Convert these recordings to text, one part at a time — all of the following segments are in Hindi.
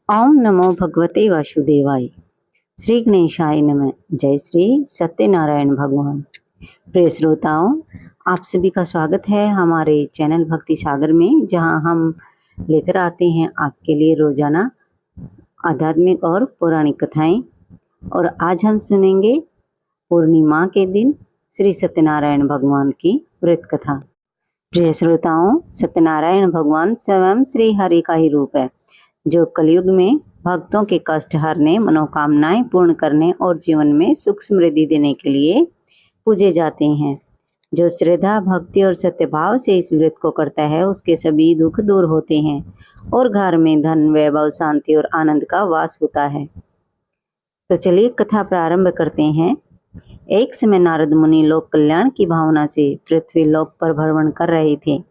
ओम नमो भगवते वासुदेवाय। श्री गणेशाय नमः। जय श्री सत्यनारायण भगवान। प्रिय श्रोताओं, आप सभी का स्वागत है हमारे चैनल भक्ति सागर में, जहां हम लेकर आते हैं आपके लिए रोजाना आध्यात्मिक और पौराणिक कथाएं। और आज हम सुनेंगे पूर्णिमा के दिन श्री सत्यनारायण भगवान की व्रत कथा। प्रिय श्रोताओं, सत्यनारायण भगवान स्वयं श्री हरि का ही रूप है, जो कलयुग में भक्तों के कष्ट हरने, मनोकामनाएं पूर्ण करने और जीवन में सुख समृद्धि देने के लिए पूजे जाते हैं। जो श्रद्धा, भक्ति और सत्यभाव से इस व्रत को करता है, उसके सभी दुख दूर होते हैं और घर में धन, वैभव, शांति और आनंद का वास होता है। तो चलिए कथा प्रारंभ करते हैं। एक समय नारद मुनि लोक कल्याण की भावना से पृथ्वी लोक पर भ्रमण कर रहे थे।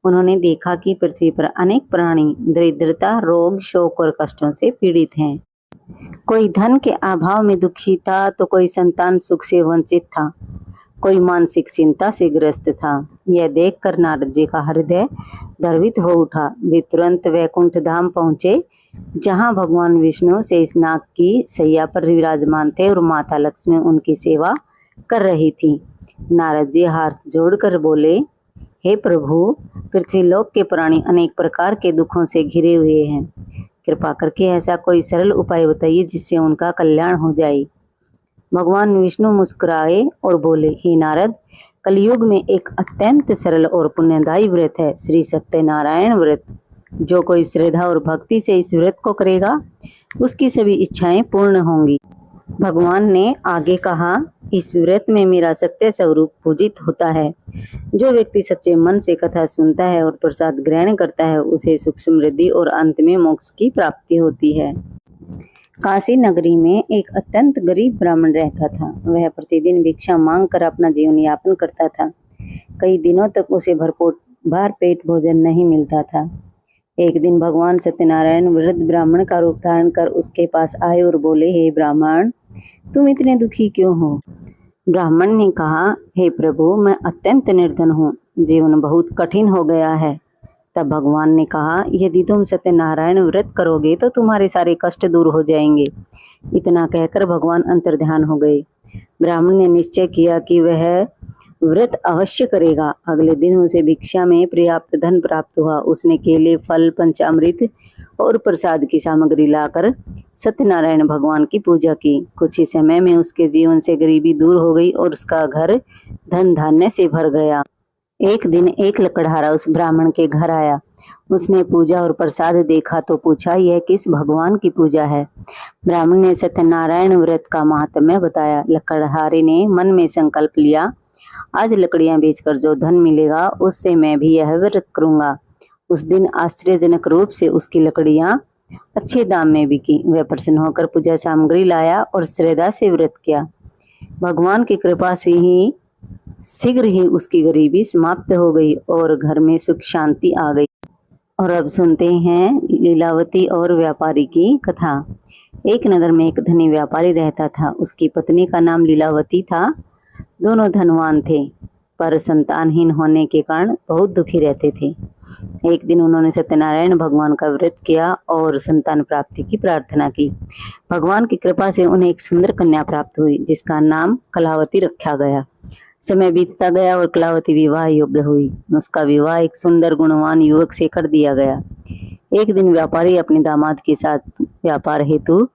उन्होंने देखा कि पृथ्वी पर अनेक प्राणी दरिद्रता, रोग, शोक और कष्टों से पीड़ित हैं। कोई धन के अभाव में दुखी था, तो कोई संतान सुख से वंचित था, कोई मानसिक चिंता से ग्रस्त था। यह देखकर नारद जी का हृदय द्रवित हो उठा। वे तुरंत वैकुंठ धाम पहुँचे, जहाँ भगवान विष्णु शेषनाग की शैया पर विराजमान थे और माता लक्ष्मी उनकी सेवा कर रही थी। नारद जी हाथ जोड़कर बोले, हे प्रभु, पृथ्वीलोक के प्राणी अनेक प्रकार के दुखों से घिरे हुए हैं। कृपा करके ऐसा कोई सरल उपाय बताइए जिससे उनका कल्याण हो जाए। भगवान विष्णु मुस्कुराए और बोले, हे नारद, कलयुग में एक अत्यंत सरल और पुण्यदायी व्रत है, श्री सत्यनारायण व्रत। जो कोई श्रद्धा और भक्ति से इस व्रत को करेगा, उसकी सभी इच्छाएं पूर्ण होंगी। भगवान ने आगे कहा, इस व्रत में मेरा सत्य स्वरूप पूजित होता है। जो व्यक्ति सच्चे मन से कथा सुनता है और प्रसाद ग्रहण करता है, उसे सुख समृद्धि और अंत में मोक्ष की प्राप्ति होती है। काशी नगरी में एक अत्यंत गरीब ब्राह्मण रहता था। वह प्रतिदिन भिक्षा मांग कर अपना जीवन यापन करता था। कई दिनों तक उसे भर पेट भोजन नहीं मिलता था। एक दिन भगवान सत्यनारायण वृद्ध ब्राह्मण का रूप धारण कर उसके पास आए और बोले, हे ब्राह्मण, तुम इतने दुखी क्यों हो? ब्राह्मण ने कहा, हे प्रभु, मैं अत्यंत निर्धन हूँ, जीवन बहुत कठिन हो गया है। तब भगवान ने कहा, यदि तुम सत्यनारायण व्रत करोगे तो तुम्हारे सारे कष्ट दूर हो जाएंगे। इतना कहकर भगवान अंतर्ध्यान हो गए। ब्राह्मण ने निश्चय किया कि वह व्रत अवश्य करेगा। अगले दिन उसे भिक्षा में पर्याप्त धन प्राप्त हुआ। उसने केले, फल, पंचामृत और प्रसाद की सामग्री लाकर सत्यनारायण भगवान की पूजा की। कुछ ही समय में उसके जीवन से गरीबी दूर हो गई और उसका घर धन धान्य से भर गया। एक दिन एक लकड़हारा उस ब्राह्मण के घर आया। उसने पूजा और प्रसाद देखा तो पूछा, यह किस भगवान की पूजा है? ब्राह्मण ने सत्यनारायण व्रत का महात्म्य बताया। लकड़हारे ने मन में संकल्प लिया, आज लकड़ियां बेचकर जो धन मिलेगा उससे मैं भी यह व्रत करूंगा। उस दिन आश्चर्यजनक रूप से उसकी लकड़ियां अच्छे दाम में बिकी। वह प्रसन्न होकर पूजा सामग्री लाया और श्रद्धा से व्रत किया। भगवान की कृपा से ही शीघ्र ही उसकी गरीबी समाप्त हो गई और घर में सुख शांति आ गई। और अब सुनते हैं लीलावती और व्यापारी की कथा। एक नगर में एक धनी व्यापारी रहता था। उसकी पत्नी का नाम लीलावती था। दोनों धनवान थे, पर संतानहीन होने के कारण बहुत दुखी रहते थे। एक दिन उन्होंने सत्यनारायण भगवान का व्रत किया और संतान प्राप्ति की प्रार्थना की। भगवान की कृपा से उन्हें एक सुंदर कन्या प्राप्त हुई, जिसका नाम कलावती रखा गया। समय बीतता गया और कलावती विवाह योग्य हुई। उसका विवाह एक सुंदर गुणवान युवक से कर दिया गया। एक दिन व्यापारी अपने दामाद के साथ व्यापार हेतु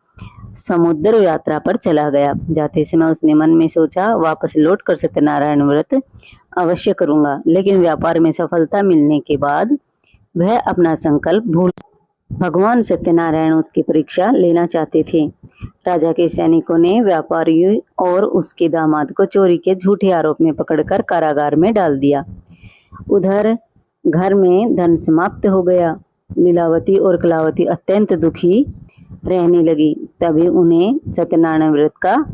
समुद्र यात्रा पर चला गया। जाते समय उसने मन में सोचा, वापस लौटकर सत्यनारायण व्रत अवश्य करूंगा। लेकिन व्यापार में सफलता मिलने के बाद वह अपना संकल्प भूल। भगवान सत्यनारायण उसकी परीक्षा लेना चाहते थे। राजा के सैनिकों ने व्यापारी और उसके दामाद को चोरी के झूठे आरोप में पकड़कर कारागार में डाल दिया। उधर घर में धन समाप्त हो गया। लीलावती और कलावती अत्यंत दुखी रहने लगी। तभी उन्हें सत्यनारायण व्रत का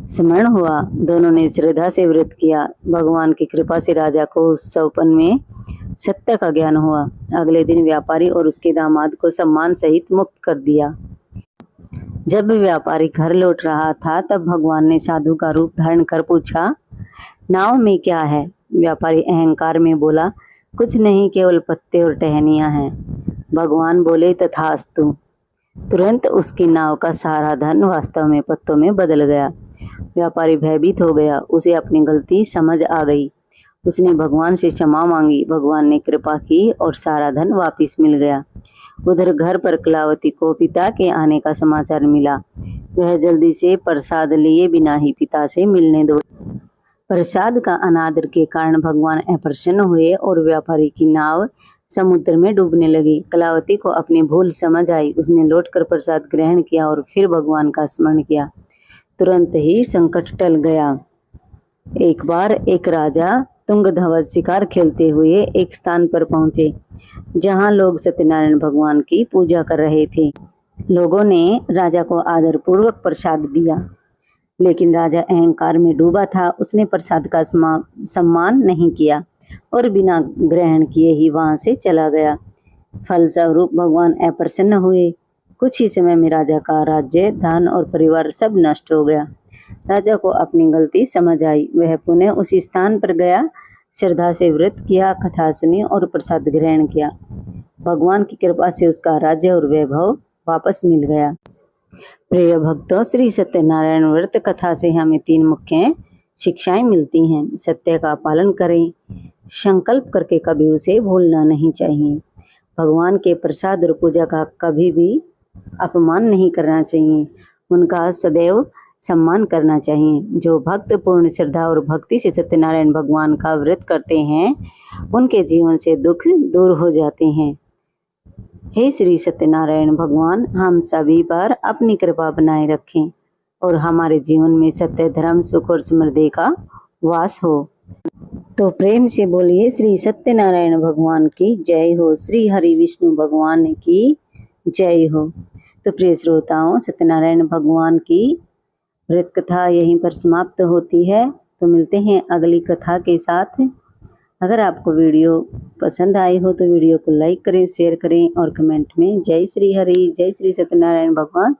स्मरण हुआ। दोनों ने श्रद्धा से व्रत किया। भगवान की कृपा से राजा को उस सौपन में सत्य का ज्ञान हुआ। अगले दिन व्यापारी और उसके दामाद को सम्मान सहित मुक्त कर दिया। जब व्यापारी घर लौट रहा था, तब भगवान ने साधु का रूप धारण कर पूछा, नाव में क्या है? व्यापारी अहंकार में बोला, कुछ नहीं, केवल पत्ते और टहनियां हैं। भगवान बोले, तथास्तु। तुरंत उसकी नाव का सारा धन वास्तव में पत्तों में बदल गया। व्यापारी भयभीत हो गया, उसे अपनी गलती समझ आ गई। उसने भगवान से क्षमा मांगी, भगवान ने कृपा की और सारा धन वापस मिल गया। उधर घर पर कलावती को पिता के आने का समाचार मिला। वह जल्दी से प्रसाद लिए बिना ही पिता से मिलने दौड़ी। प्रसाद का अनादर के कारण भगवान अप्रसन्न हुए और व्यापारी की नाव समुद्र में डूबने लगी। कलावती को अपनी भूल समझ आई। उसने लौटकर प्रसाद ग्रहण किया और फिर भगवान का स्मरण किया। तुरंत ही संकट टल गया। एक बार एक राजा तुंगध्वज शिकार खेलते हुए एक स्थान पर पहुंचे जहां लोग सत्यनारायण भगवान की पूजा कर रहे थे। लोगों ने राजा को आदरपूर्वक प्रसाद दिया, लेकिन राजा अहंकार में डूबा था। उसने प्रसाद का सम्मान नहीं किया और बिना ग्रहण किए ही वहां से चला गया। फलस्वरूप भगवान अप्रसन्न हुए। कुछ ही समय में राजा का राज्य, धन और परिवार सब नष्ट हो गया। राजा को अपनी गलती समझ आई। वह पुनः उसी स्थान पर गया, श्रद्धा से व्रत किया, कथा सुनी और प्रसाद ग्रहण किया। भगवान की कृपा से उसका राज्य और वैभव वापस मिल गया। प्रिय भक्तों, श्री सत्यनारायण व्रत कथा से हमें 3 मुख्य शिक्षाएं मिलती हैं। सत्य का पालन करें, संकल्प करके कभी उसे भूलना नहीं चाहिए। भगवान के प्रसाद और पूजा का कभी भी अपमान नहीं करना चाहिए, उनका सदैव सम्मान करना चाहिए। जो भक्त पूर्ण श्रद्धा और भक्ति से सत्यनारायण भगवान का व्रत करते हैं, उनके जीवन से दुख दूर हो जाते हैं। हे श्री सत्यनारायण भगवान, हम सभी पर अपनी कृपा बनाए रखें और हमारे जीवन में सत्य, धर्म, सुख और समृद्धि का वास हो। तो प्रेम से बोलिए श्री सत्यनारायण भगवान की जय हो, श्री हरि विष्णु भगवान की जय हो। तो प्रिय श्रोताओं, सत्यनारायण भगवान की व्रत कथा यहीं पर समाप्त होती है। तो मिलते हैं अगली कथा के साथ। अगर आपको वीडियो पसंद आई हो तो वीडियो को लाइक करें, शेयर करें और कमेंट में जय श्री हरि, जय श्री सत्यनारायण भगवान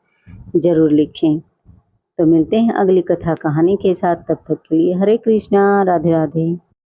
जरूर लिखें। तो मिलते हैं अगली कथा कहानी के साथ। तब तक के लिए हरे कृष्णा, राधे राधे।